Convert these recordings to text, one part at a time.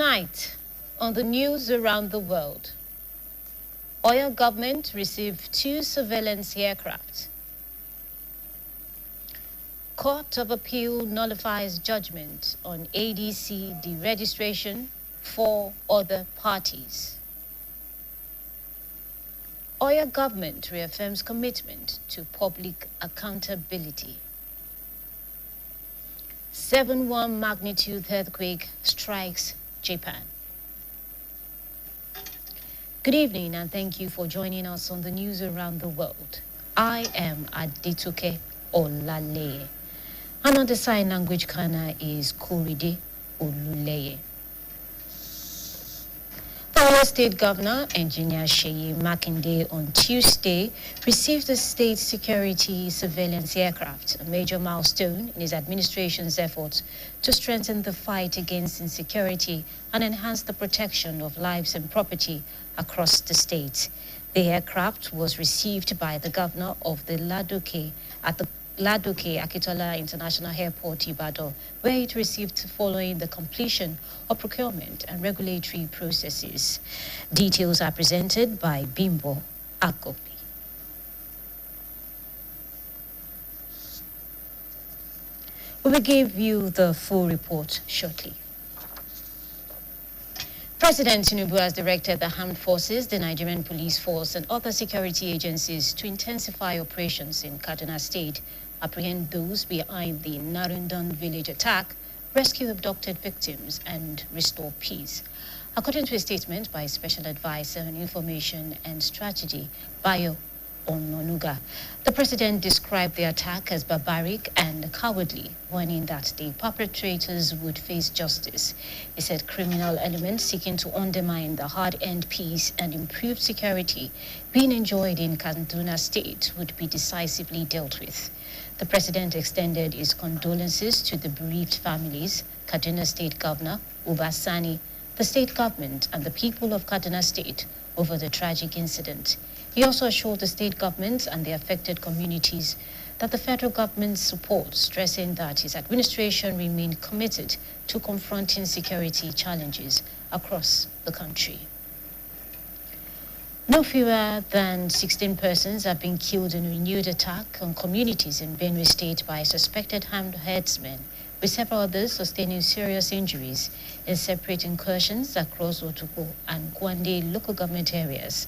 Tonight, on the news around the world, oil government received 2 surveillance aircraft. Court of Appeal nullifies judgment on ADC deregistration for other parties. Oil government reaffirms commitment to public accountability. 7.1 magnitude earthquake strikes Japan. Good evening and thank you for joining us on the news around the world. I am Adituke Olaleye. And on the sign language kana is Koride Oluleye. Our State Governor, Engineer Seyi Makinde, on Tuesday received the state security surveillance aircraft, a major milestone in his administration's efforts to strengthen the fight against insecurity and enhance the protection of lives and property across the state. The aircraft was received by the governor of the Ladoke at the Ladoke Akitola International Airport, Ibadan, where it received following the completion of procurement and regulatory processes. Details are presented by Bimbo Akopi. We will give you the full report shortly. President Tinubu has directed the armed forces, the Nigerian police force, and other security agencies to intensify operations in Kaduna State, apprehend those behind the Narundan village attack, rescue abducted victims, and restore peace. According to a statement by Special Advisor on Information and Strategy, Bayo Ononuga, the president described the attack as barbaric and cowardly, warning that the perpetrators would face justice. He said criminal elements seeking to undermine the hard-earned peace and improved security being enjoyed in Kaduna State would be decisively dealt with. The president extended his condolences to the bereaved families, Kaduna State Governor Uba Sani, the state government, and the people of Kaduna State over the tragic incident. He also assured the state government and the affected communities that the federal government's support, stressing that his administration remained committed to confronting security challenges across the country. No fewer than 16 persons have been killed in a renewed attack on communities in Benue State by suspected armed herdsmen, with several others sustaining serious injuries in separate incursions across Otukpo and Kwande local government areas.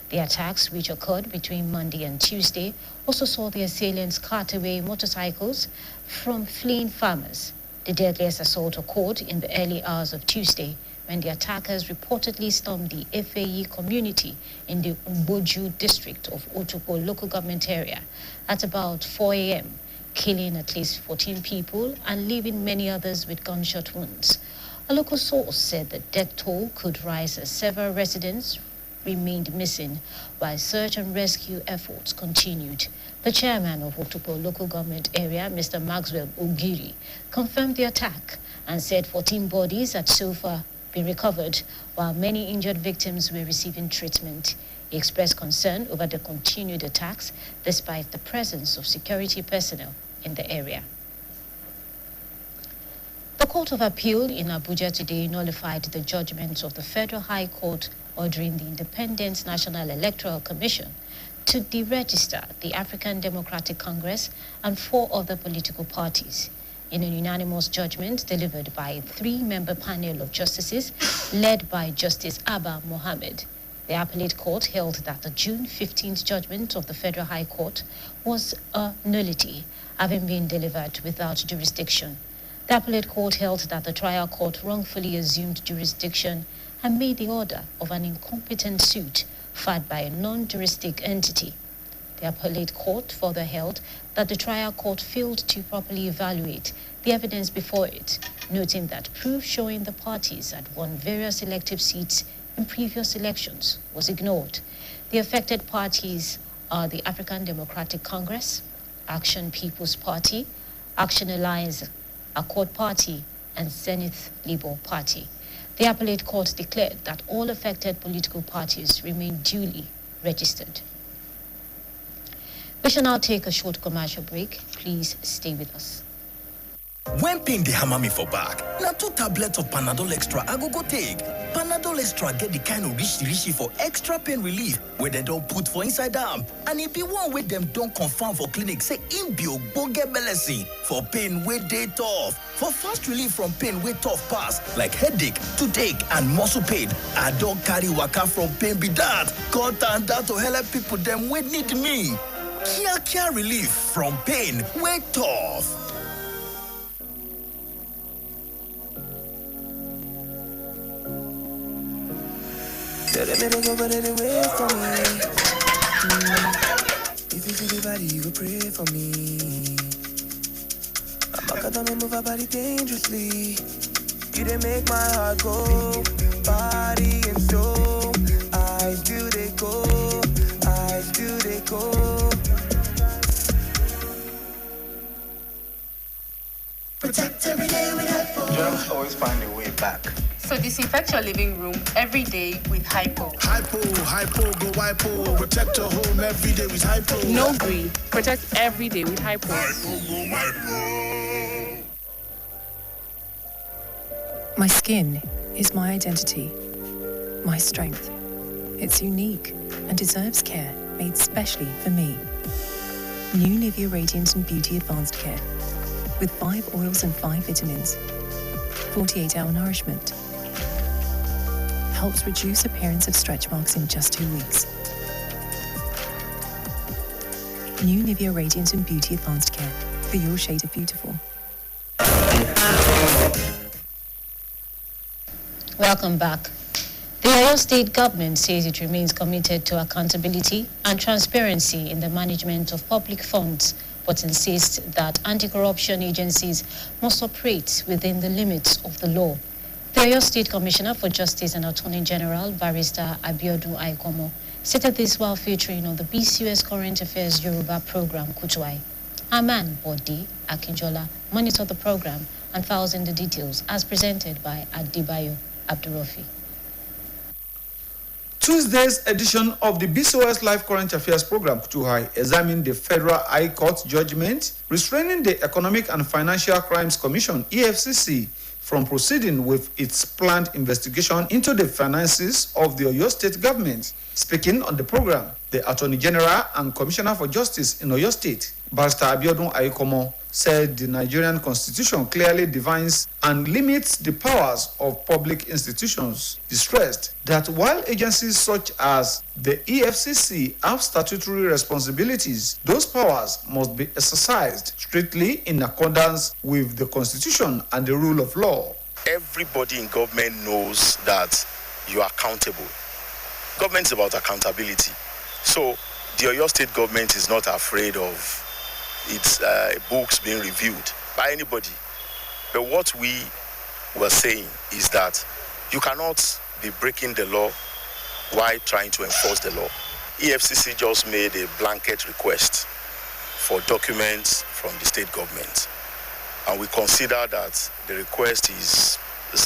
The attacks, which occurred between Monday and Tuesday, also saw the assailants cart away motorcycles from fleeing farmers. The deadliest assault occurred in the early hours of Tuesday, when the attackers reportedly stormed the FAE community in the Mboju district of Otukpo local government area at about 4 a.m., killing at least 14 people and leaving many others with gunshot wounds. A local source said the death toll could rise as several residents remained missing while search and rescue efforts continued. The chairman of Otukpo local government area, Mr. Maxwell Ogiri, confirmed the attack and said 14 bodies had so far been recovered, while many injured victims were receiving treatment. He expressed concern over the continued attacks despite the presence of security personnel in the area. The Court of Appeal in Abuja today nullified the judgment of the Federal High Court ordering the Independent National Electoral Commission to deregister the African Democratic Congress and 4 other political parties. In a unanimous judgment delivered by a 3-member panel of justices led by Justice Abba Mohammed, the appellate court held that the June 15th judgment of the Federal High Court was a nullity, having been delivered without jurisdiction. The appellate court held that the trial court wrongfully assumed jurisdiction and made the order of an incompetent suit filed by a non-juristic entity. The appellate court further held that the trial court failed to properly evaluate the evidence before it, noting that proof showing the parties had won various elective seats in previous elections was ignored. The affected parties are the African Democratic Congress, Action People's Party, Action Alliance, Accord Party, and Zenith Labour Party. The appellate court declared that all affected political parties remain duly registered. We shall now take a short commercial break. Please stay with us. When pain dey hammer me for back, na 2 tablets of Panadol Extra I go take. Panadol Extra get the kind of rishi for extra pain relief wey dem don put for inside am, and e be one wey dem don confirm for clinic say im be ogbonge medicine for pain wey dey tough. For fast relief from pain wey tough pass, like headache, toothache and muscle pain, I don carry waka from pain be that. Come turn down to help people dem wey need me. Kia relief from pain wey tough. Tell them they go, but they wait for me. If you see the body, you go pray for me. I'm a cut on and move our body dangerously. You didn't make my heart go, body and soul. I still they go. Protect every day with Hypo. Germs always find a way back. So disinfect your living room every day with Hypo. Hypo, go Hypo. Protect your home every day with Hypo. No green. Protect every day with Hypo. Hypo, go Hypo. My skin is my identity, my strength. It's unique and deserves care made specially for me. New Nivea Radiant and Beauty Advanced Care with 5 oils and 5 vitamins. 48-hour nourishment. Helps reduce appearance of stretch marks in just 2 weeks. New Nivea Radiant and Beauty Advanced Care for your shade of beautiful. Welcome back. The Oyo State government says it remains committed to accountability and transparency in the management of public funds, but insists that anti-corruption agencies must operate within the limits of the law. The Oyo State Commissioner for Justice and Attorney General, Barrister Abiodun Aikomo, stated this while featuring on the BCOS Current Affairs Yoruba program, Kutuai. Aman Bodi Akinjola monitored the program and files in the details as presented by Adibayo Abdurrafi. Tuesday's edition of the BCOS Live Current Affairs program, Kutuhai, examined the Federal High Court judgment restraining the Economic and Financial Crimes Commission, EFCC, from proceeding with its planned investigation into the finances of the Oyo State government. Speaking on the program, the Attorney General and Commissioner for Justice in Oyo State, Barrister Abiodun Aikomo, said the Nigerian Constitution clearly defines and limits the powers of public institutions. He stressed that while agencies such as the EFCC have statutory responsibilities, those powers must be exercised strictly in accordance with the Constitution and the rule of law. Everybody in government knows that you are accountable. Government is about accountability. So the Oyo State government is not afraid of its books being reviewed by anybody. But what we were saying is that you cannot be breaking the law while trying to enforce the law. EFCC just made a blanket request for documents from the state government. And we consider that the request is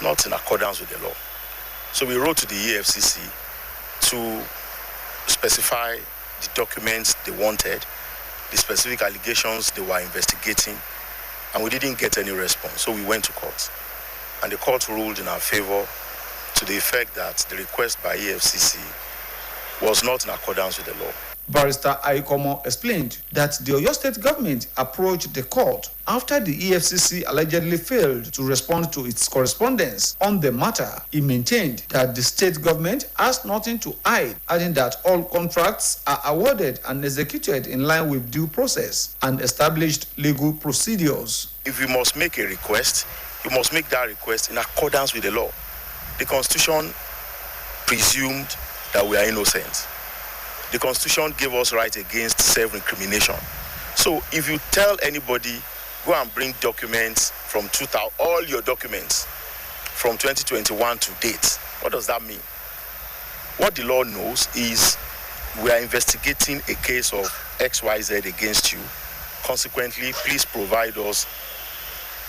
not in accordance with the law. So we wrote to the EFCC to specify the documents they wanted, the specific allegations they were investigating, and we didn't get any response. So we went to court, and the court ruled in our favor to the effect that the request by EFCC was not in accordance with the law. Barrister Aikomo explained that the Oyo State government approached the court after the EFCC allegedly failed to respond to its correspondence on the matter. He maintained that the state government has nothing to hide, adding that all contracts are awarded and executed in line with due process and established legal procedures. If you must make a request, you must make that request in accordance with the law. The Constitution presumed that we are innocent. The Constitution gave us right against self-incrimination. So if you tell anybody, go and bring documents from 2000, all your documents from 2021 to date, what does that mean? What the law knows is we are investigating a case of XYZ against you. Consequently, please provide us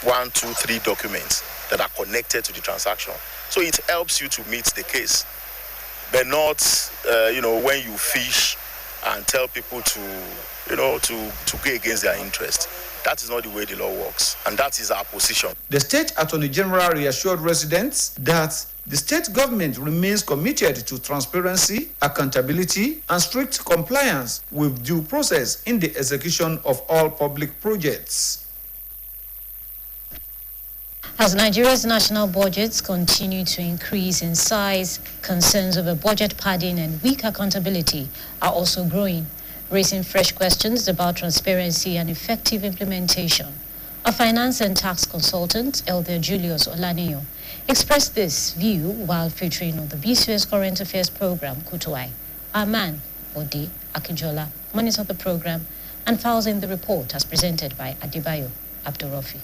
1, 2, 3 documents that are connected to the transaction. So it helps you to meet the case. But not, when you fish and tell people to go against their interest. That is not the way the law works, and that is our position. The State Attorney General reassured residents that the state government remains committed to transparency, accountability, and strict compliance with due process in the execution of all public projects. As Nigeria's national budgets continue to increase in size, concerns over budget padding and weak accountability are also growing, raising fresh questions about transparency and effective implementation. A finance and tax consultant, Elder Julius Olaniyo, expressed this view while featuring on the BCOS Current Affairs program, Kutuai. Our man, Odi Akijola, monitors the program and files in the report as presented by Adibayo Abdurrafi.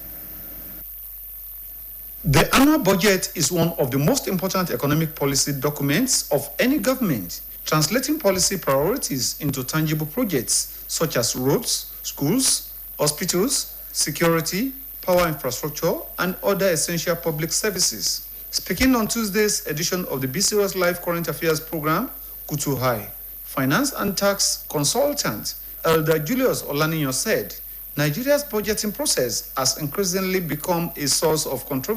The annual budget is one of the most important economic policy documents of any government, translating policy priorities into tangible projects such as roads, schools, hospitals, security, power infrastructure, and other essential public services. Speaking on Tuesday's edition of the BCOS Live Current Affairs program, Kutu High, finance and tax consultant Elder Julius Olaniyo said, Nigeria's budgeting process has increasingly become a source of controversy